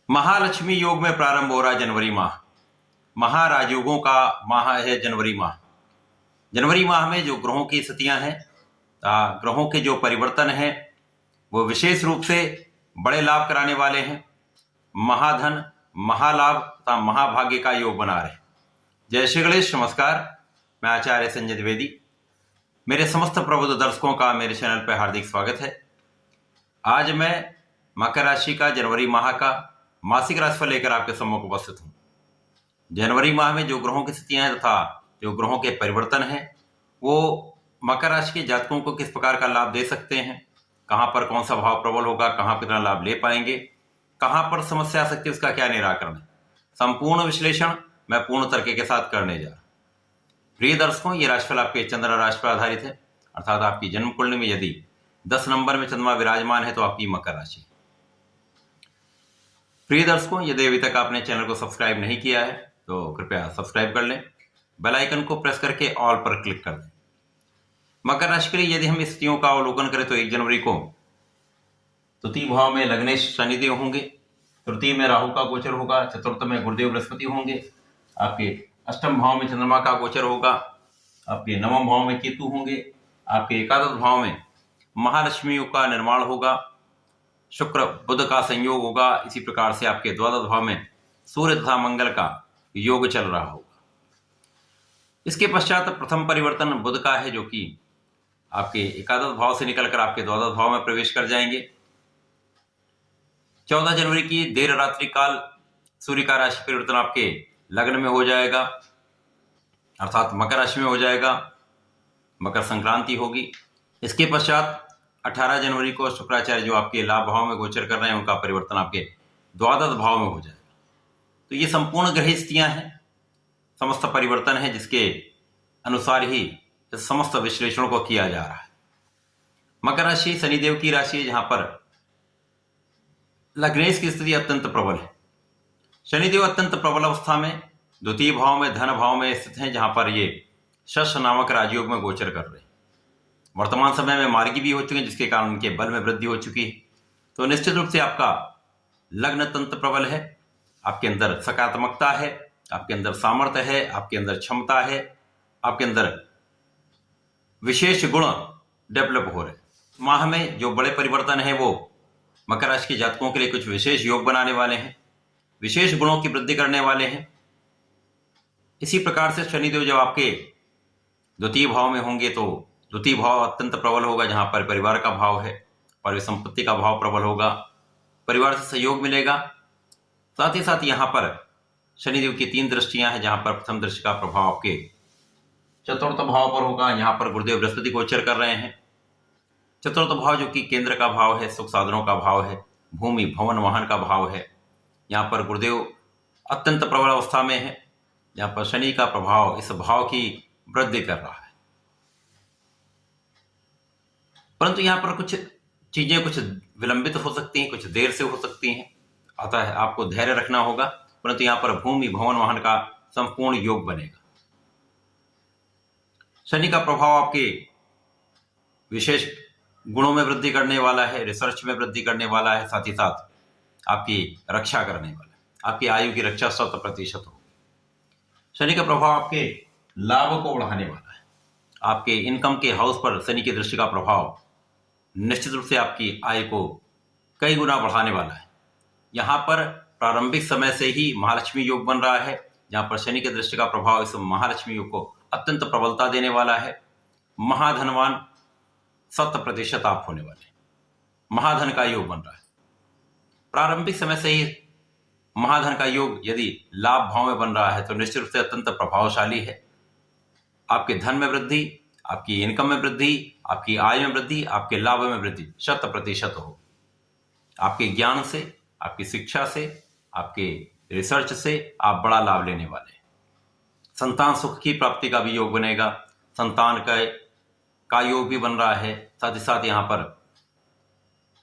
महालक्ष्मी योग में प्रारंभ हो रहा जनवरी माह। महाराजयोगों का माह है जनवरी माह। जनवरी माह में जो ग्रहों की स्थितियां हैं, ग्रहों के जो परिवर्तन हैं, वो विशेष रूप से बड़े लाभ कराने वाले हैं। महाधन, महालाभ तथा महाभाग्य का योग बना रहे। जय श्री गणेश। नमस्कार, मैं आचार्य संजय द्विवेदी। मेरे समस्त प्रबुद्ध दर्शकों का मेरे चैनल पर हार्दिक स्वागत है। आज मैं मकर राशि का जनवरी माह का मासिक राशिफल लेकर आपके सम्मुख उपस्थित हूं। जनवरी माह में जो ग्रहों की स्थितियां हैं तथा जो ग्रहों के परिवर्तन हैं, वो मकर राशि के जातकों को किस प्रकार का लाभ दे सकते हैं, कहां पर कौन सा भाव प्रबल होगा, कहां कितना लाभ ले पाएंगे, कहां पर समस्या आ सकती है, उसका क्या निराकरण है, संपूर्ण विश्लेषण मैं पूर्ण तरीके के साथ करने जा रहा हूं। प्रिय दर्शकों, ये राशिफल आपके चंद्र राशि पर आधारित है, अर्थात आपकी जन्म कुंडली में यदि 10 नंबर में चंद्रमा विराजमान है तो आपकी मकर राशि। प्रिय दर्शकों, यदि अभी तक आपने चैनल को सब्सक्राइब नहीं किया है तो कृपया सब्सक्राइब कर लें, बेल आइकन को प्रेस करके ऑल पर क्लिक कर दें। मकर राशि के लिए यदि हम स्थितियों का अवलोकन करें तो 1 जनवरी को तृतीय भाव में लग्नेश शनिदेव होंगे, तृतीय में राहु का गोचर होगा, चतुर्थ में गुरुदेव बृहस्पति होंगे, आपके अष्टम भाव में चंद्रमा का गोचर होगा, आपके नवम भाव में केतु होंगे, आपके एकादश भाव में महालक्ष्मी योग का निर्माण होगा, शुक्र बुध का संयोग होगा। इसी प्रकार से आपके द्वादश भाव में सूर्य तथा मंगल का योग चल रहा होगा। इसके पश्चात प्रथम परिवर्तन बुध का है, जो कि आपके एकादश भाव से निकलकर आपके द्वादश भाव में प्रवेश कर जाएंगे। 14 जनवरी की देर रात्रि काल सूर्य का राशि परिवर्तन आपके लग्न में हो जाएगा, अर्थात मकर राशि में हो जाएगा, मकर संक्रांति होगी। इसके पश्चात 18 जनवरी को शुक्राचार्य जो आपके लाभ भाव में गोचर कर रहे हैं, उनका परिवर्तन आपके द्वादश भाव में हो जाएगा। तो ये संपूर्ण ग्रह स्थितियां हैं, समस्त परिवर्तन है, जिसके अनुसार ही इस समस्त विश्लेषण को किया जा रहा है। मकर राशि शनिदेव की राशि है, जहां पर लग्नेश की स्थिति अत्यंत प्रबल है। शनिदेव अत्यंत प्रबल अवस्था में द्वितीय भाव में धन भाव में स्थित हैं, जहां पर ये शश नामक राजयोग में गोचर कर रहे हैं। वर्तमान समय में मार्गी भी हो चुके हैं, जिसके कारण उनके बल में वृद्धि हो चुकी है। तो निश्चित रूप से आपका लग्न तंत्र प्रबल है, आपके अंदर सकारात्मकता है, आपके अंदर सामर्थ्य है, आपके अंदर क्षमता है, आपके अंदर विशेष गुण डेवलप हो रहे हैं। माह में जो बड़े परिवर्तन है वो मकर राशि के जातकों के लिए कुछ विशेष योग बनाने वाले हैं, विशेष गुणों की वृद्धि करने वाले हैं। इसी प्रकार से शनिदेव जब आपके द्वितीय भाव में होंगे तो द्वितीय भाव अत्यंत प्रबल होगा, जहां पर परिवार का भाव है, परिवार संपत्ति का भाव प्रबल होगा, परिवार से सहयोग मिलेगा। साथ ही साथ यहाँ पर शनिदेव की 3 दृष्टियां हैं, जहां पर प्रथम दृष्टि का प्रभाव आपके चतुर्थ भाव पर होगा। यहाँ पर गुरुदेव बृहस्पति गोचर कर रहे हैं। चतुर्थ भाव जो कि केंद्र का भाव है, सुख साधनों का भाव है, भूमि भवन वाहन का भाव है, यहाँ पर गुरुदेव अत्यंत प्रबल अवस्था में है। यहाँ पर शनि का प्रभाव इस भाव की वृद्धि कर रहा है। परंतु यहाँ पर कुछ चीजें कुछ विलंबित हो सकती हैं, कुछ देर से हो सकती हैं, अतः आपको धैर्य रखना होगा। परंतु यहाँ पर भूमि भवन वाहन का संपूर्ण योग बनेगा। शनि का प्रभाव आपके विशेष गुणों में वृद्धि करने वाला है, रिसर्च में वृद्धि करने वाला है, साथ ही साथ आपकी रक्षा करने वाला है। आपकी आयु की रक्षा 100% होगी। शनि का प्रभाव आपके लाभ को बढ़ाने वाला है। आपके इनकम के हाउस पर शनि की दृष्टि का प्रभाव निश्चित रूप से आपकी आय को कई गुना बढ़ाने वाला है। यहाँ पर प्रारंभिक समय से ही महालक्ष्मी योग बन रहा है, जहाँ पर शनि की दृष्टि का प्रभाव इस महालक्ष्मी योग को अत्यंत प्रबलता देने वाला है। महाधनवान 100% आप होने वाले, महाधन का योग बन रहा है। प्रारंभिक समय से ही महाधन का योग यदि लाभ भाव में बन रहा है तो निश्चित रूप से अत्यंत प्रभावशाली है। आपके धन में वृद्धि, आपकी इनकम में वृद्धि, आपकी आय में वृद्धि, आपके लाभ में वृद्धि 100% हो। आपके ज्ञान से, आपकी शिक्षा से, आपके रिसर्च से आप बड़ा लाभ लेने वाले हैं। संतान सुख की प्राप्ति का भी योग बनेगा, संतान का योग भी बन रहा है। साथ ही साथ यहाँ पर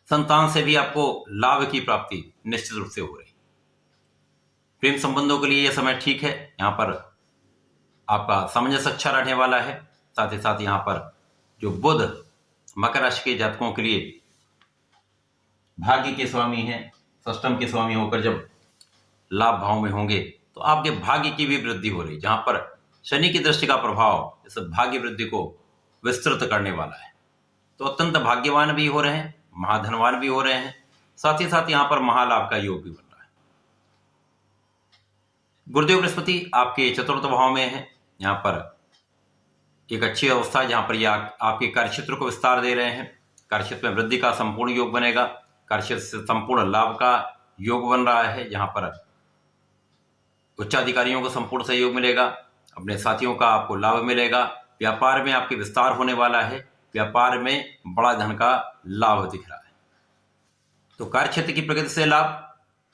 संतान से भी आपको लाभ की प्राप्ति निश्चित रूप से हो रही। प्रेम संबंधों के लिए यह समय ठीक है। यहाँ पर आपका सामंजस्य अच्छा रहने वाला है। साथ ही साथ यहाँ पर जो बुध मकर राशि के जातकों के लिए भाग्य के स्वामी हैं, षष्टम के स्वामी होकर जब लाभ भाव में होंगे तो आपके भाग्य की भी वृद्धि हो रही, जहां पर शनि की दृष्टि का प्रभाव इस भाग्य वृद्धि को विस्तृत करने वाला है। तो अत्यंत भाग्यवान भी हो रहे हैं, महाधनवान भी हो रहे हैं, साथ ही साथ यहां पर महालाभ का योग भी बन रहा है। गुरुदेव बृहस्पति आपके चतुर्थ भाव में है, यहां पर एक अच्छी अवस्था है जहां पर ये आपके कार्यक्षेत्र को विस्तार दे रहे हैं। कार्यक्षेत्र में वृद्धि का संपूर्ण योग बनेगा, कार्यक्षेत्र से संपूर्ण लाभ का योग बन रहा है, जहां पर उच्चाधिकारियों को संपूर्ण सहयोग मिलेगा, अपने साथियों का आपको लाभ मिलेगा, व्यापार में आपके विस्तार होने वाला है, व्यापार में बड़ा धन का लाभ दिख रहा है। तो कार्यक्षेत्र की प्रगति से लाभ,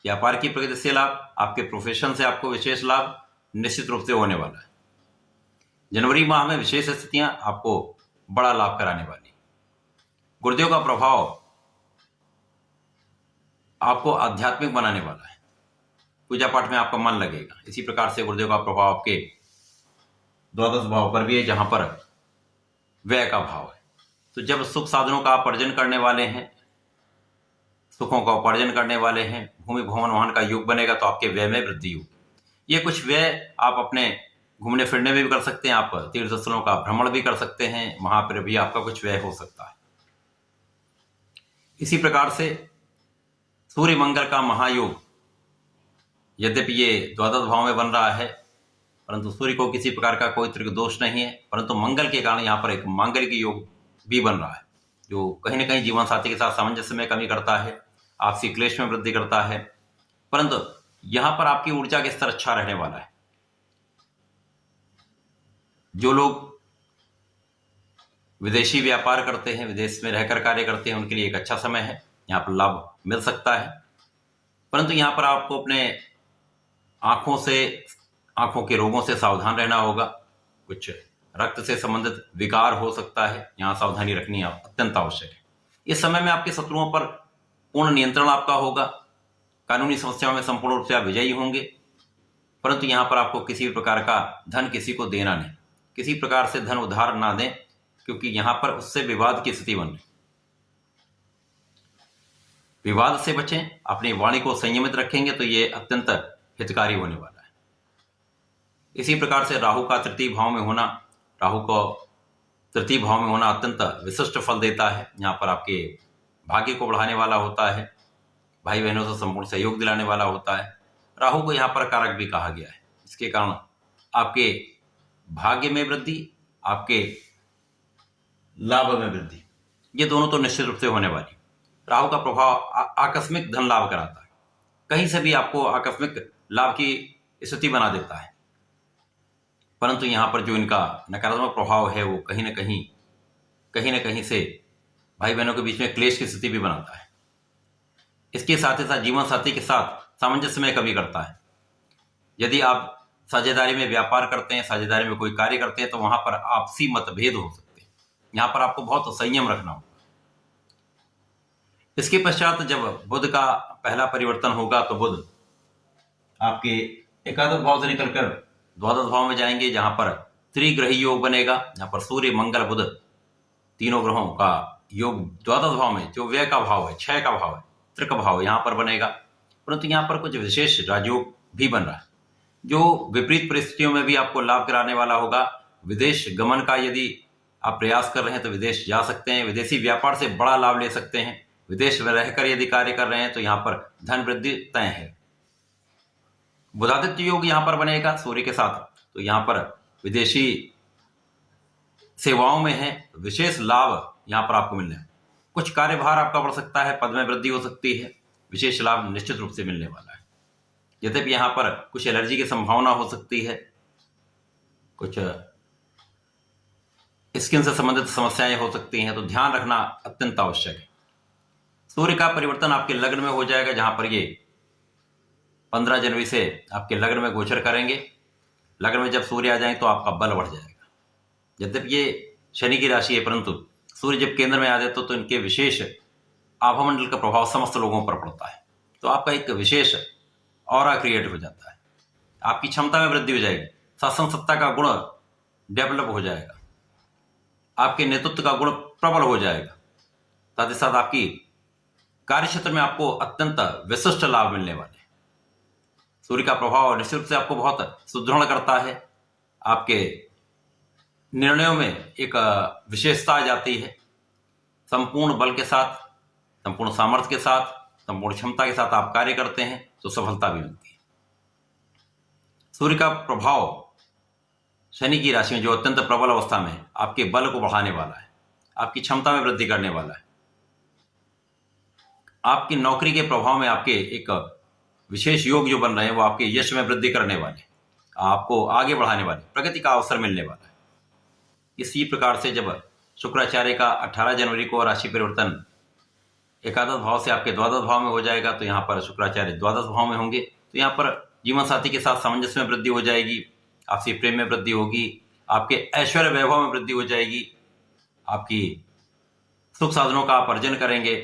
व्यापार की प्रगति से लाभ, आपके प्रोफेशन से आपको विशेष लाभ निश्चित रूप से होने वाला है। जनवरी माह में विशेष स्थितियां आपको बड़ा लाभ कराने वाली। गुरुदेव का प्रभाव आपको आध्यात्मिक बनाने वाला है, पूजा पाठ में आपका मन लगेगा। इसी प्रकार से गुरुदेव का प्रभाव आपके द्वादश भाव पर भी है, जहां पर व्यय का भाव है। तो जब सुख साधनों का आप अर्जन करने वाले हैं, सुखों का उपार्जन करने वाले हैं, भूमि भवन वाहन का योग बनेगा, तो आपके व्यय में वृद्धि होगी। ये कुछ व्यय आप अपने घूमने फिरने में भी कर सकते हैं, आप तीर्थ स्थलों का भ्रमण भी कर सकते हैं, वहां पर भी आपका कुछ व्यय हो सकता है। इसी प्रकार से सूर्य मंगल का महायोग, यद्यपि ये द्वादश भाव में बन रहा है, परंतु सूर्य को किसी प्रकार का कोई त्रिक दोष नहीं है, परंतु मंगल के कारण यहाँ पर एक मांगलिक योग भी बन रहा है, जो कहीं ना कहीं जीवन साथी के साथ सामंजस्य में कमी करता है, आपसी क्लेश में वृद्धि करता है। परंतु यहां पर आपकी ऊर्जा का स्तर अच्छा रहने वाला है। जो लोग विदेशी व्यापार करते हैं, विदेश में रहकर कार्य करते हैं, उनके लिए एक अच्छा समय है, यहाँ पर लाभ मिल सकता है। परंतु यहाँ पर आपको अपने आंखों के रोगों से सावधान रहना होगा। कुछ रक्त से संबंधित विकार हो सकता है, यहाँ सावधानी रखनी अत्यंत आवश्यक है। इस समय में आपके शत्रुओं पर पूर्ण नियंत्रण आपका होगा, कानूनी समस्याओं में संपूर्ण रूप से आप विजयी होंगे। परंतु यहाँ पर आपको किसी भी प्रकार का धन किसी को देना नहीं, किसी प्रकार से धन उधार ना दें, क्योंकि यहां पर उससे विवाद की स्थिति बन रही। विवाद से बचें, अपनी वाणी को संयमित रखेंगे तो ये अत्यंत हितकारी होने वाला है। इसी प्रकार से राहु का तृतीय भाव में होना, राहु को तृतीय भाव में होना अत्यंत विशिष्ट फल देता है। यहाँ पर आपके भाग्य को बढ़ाने वाला होता है, भाई बहनों से संपूर्ण सहयोग दिलाने वाला होता है। राहु को यहाँ पर कारक भी कहा गया है, इसके कारण आपके भाग्य में वृद्धि, आपके लाभ में वृद्धि, ये दोनों तो निश्चित रूप से होने वाली। राहु का प्रभाव आकस्मिक धन लाभ कराता है, कहीं से भी आपको आकस्मिक लाभ की स्थिति बना देता है। परंतु यहाँ पर जो इनका नकारात्मक प्रभाव है, वो कहीं ना कहीं से भाई बहनों के बीच में क्लेश की स्थिति भी बनाता है। इसके साथ ही साथ जीवन साथी के साथ सामंजस्य में कमी करता है। यदि आप साझेदारी में व्यापार करते हैं, साझेदारी में कोई कार्य करते हैं, तो वहां पर आपसी मतभेद हो सकते हैं। यहां पर आपको बहुत संयम रखना होगा। इसके पश्चात जब बुध का पहला परिवर्तन होगा, तो बुध आपके एकादश भाव से निकलकर द्वादश भाव में जाएंगे, जहां पर त्रिग्रही योग बनेगा, जहां पर सूर्य मंगल बुध तीनों ग्रहों का योग द्वादश भाव में, जो व्यय का भाव है, क्षय का भाव है, त्रिक भाव यहां पर बनेगा। परंतु यहां पर कुछ विशेष राजयोग भी बन रहा है, जो विपरीत परिस्थितियों में भी आपको लाभ कराने वाला होगा। विदेश गमन का यदि आप प्रयास कर रहे हैं तो विदेश जा सकते हैं, विदेशी व्यापार से बड़ा लाभ ले सकते हैं। विदेश में रहकर यदि कार्य कर रहे हैं तो यहाँ पर धन वृद्धि तय है। बुधादित्य योग यहाँ पर बनेगा सूर्य के साथ, तो यहाँ पर विदेशी सेवाओं में है, विशेष लाभ यहाँ पर आपको मिलने हैं। कुछ कार्यभार आपका बढ़ सकता है, पद में वृद्धि हो सकती है, विशेष लाभ निश्चित रूप से मिलने वाला है। यद्यपि यहाँ पर कुछ एलर्जी की संभावना हो सकती है, कुछ स्किन से संबंधित समस्याएं हो सकती हैं, तो ध्यान रखना अत्यंत आवश्यक है। सूर्य का परिवर्तन आपके लग्न में हो जाएगा, जहां पर ये 15 जनवरी से आपके लग्न में गोचर करेंगे। लग्न में जब सूर्य आ जाए तो आपका बल बढ़ जाएगा। यद्यपि ये शनि की राशि है, परंतु सूर्य जब केंद्र में आ जाए तो इनके विशेष आभामंडल का प्रभाव समस्त लोगों पर पड़ता है, तो आपका एक विशेष ऑरा क्रिएट हो जाता है, आपकी क्षमता में वृद्धि हो जाएगी, शासन सत्ता का गुण डेवलप हो जाएगा, आपके नेतृत्व का गुण प्रबल हो जाएगा, साथ ही साथ आपकी कार्य क्षेत्र में आपको अत्यंत विशिष्ट लाभ मिलने वाले। सूर्य का प्रभाव निश्चित रूप से आपको बहुत सुदृढ़ करता है। आपके निर्णयों में एक विशेषता आ जाती है। संपूर्ण बल के साथ, संपूर्ण सामर्थ्य के साथ, संपूर्ण क्षमता के साथ आप कार्य करते हैं तो सफलता भी मिलती है। सूर्य का प्रभाव शनि की राशि में जो अत्यंत प्रबल अवस्था में है, आपके बल को बढ़ाने वाला है, आपकी क्षमता में वृद्धि करने वाला है। आपकी नौकरी के प्रभाव में आपके एक विशेष योग जो बन रहे हैं वो आपके यश में वृद्धि करने वाले, आपको आगे बढ़ाने वाले, प्रगति का अवसर मिलने वाला है। इसी प्रकार से जब शुक्राचार्य का 18 जनवरी को राशि परिवर्तन एकादश भाव से आपके द्वादश भाव में हो जाएगा, तो यहाँ पर शुक्राचार्य द्वादश भाव में होंगे, तो यहाँ पर जीवन साथी के साथ सामंजस्य में वृद्धि हो जाएगी, आपसी प्रेम में वृद्धि होगी, आपके ऐश्वर्य वैभव में वृद्धि हो जाएगी, आपकी सुख साधनों का आप अर्जन करेंगे,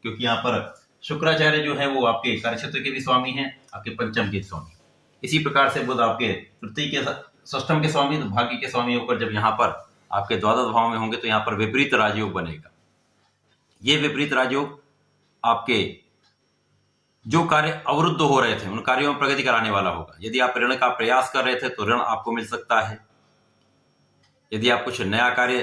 क्योंकि यहाँ पर शुक्राचार्य जो है वो आपके कार्यक्षेत्र के भी स्वामी हैं, आपके पंचम के स्वामी। इसी प्रकार से बुध आपके तृतीय के षष्ठम के स्वामी, तो भाग्य के स्वामी होकर जब यहाँ पर आपके द्वादश भाव में होंगे तो यहाँ पर विपरीत राजयोग बनेगा। ये विपरीत राजयोग आपके जो कार्य अवरुद्ध हो रहे थे उन कार्यों में प्रगति कराने वाला होगा। यदि आप ऋण का प्रयास कर रहे थे तो ऋण आपको मिल सकता है। यदि आप कुछ नया कार्य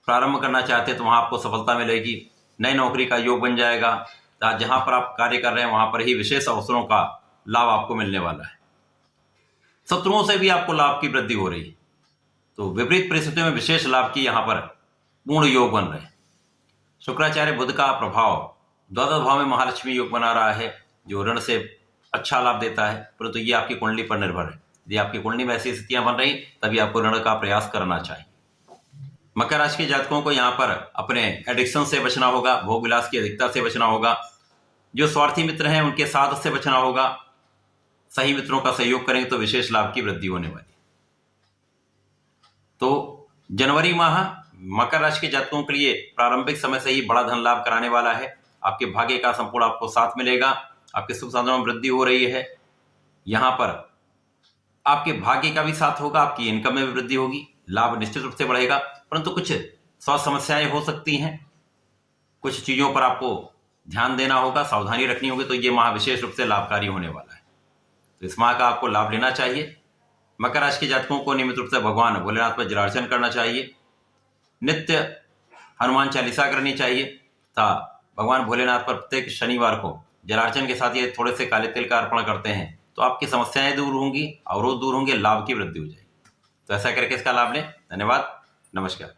प्रारंभ करना चाहते हैं तो वहां आपको सफलता मिलेगी। नई नौकरी का योग बन जाएगा। जहां पर आप कार्य कर रहे हैं वहां पर ही विशेष अवसरों का लाभ आपको मिलने वाला है। शत्रुओं से भी आपको लाभ की वृद्धि हो रही है। तो विपरीत परिस्थितियों में विशेष लाभ की यहाँ पर पूर्ण योग बन रहे हैं। शुक्राचार्य बुध का प्रभाव द्वादश भाव में महालक्ष्मी योग बना रहा है, जो ऋण से अच्छा लाभ देता है, परंतु ये आपकी कुंडली पर निर्भर है। यदि आपकी कुंडली में ऐसी स्थितियां बन रही तभी आपको ऋण का प्रयास करना चाहिए। मकर राशि के जातकों को यहाँ पर अपने एडिक्शन से बचना होगा, भोग विलास की अधिकता से बचना होगा। जो स्वार्थी मित्र हैं उनके साथ से बचना होगा। सही मित्रों का सहयोग करेंगे तो विशेष लाभ की वृद्धि होने वाली। तो जनवरी माह मकर राशि के जातकों के लिए प्रारंभिक समय से ही बड़ा धन लाभ कराने वाला है। आपके भाग्य का संपूर्ण आपको साथ मिलेगा। आपके सुख साधनों में वृद्धि हो रही है। यहाँ पर आपके भाग्य का भी साथ होगा, आपकी इनकम में भी वृद्धि होगी, लाभ निश्चित रूप से बढ़ेगा। परंतु कुछ स्वास्थ्य समस्याएं हो सकती हैं, कुछ चीजों पर आपको ध्यान देना होगा, सावधानी रखनी होगी। तो ये माह विशेष रूप से लाभकारी होने वाला है। तो इस माह का आपको लाभ लेना चाहिए। मकर राशि के जातकों को नियमित रूप से भगवान भोलेनाथ पर जलार्चन करना चाहिए। नित्य हनुमान चालीसा करनी चाहिए तथा भगवान भोलेनाथ पर प्रत्येक शनिवार को जलार्चन के साथ ये थोड़े से काले तिल का अर्पण करते हैं तो आपकी समस्याएं दूर होंगी, अवरोध दूर होंगे, लाभ की वृद्धि हो जाएगी। तो ऐसा करके इसका लाभ लें। धन्यवाद, नमस्कार।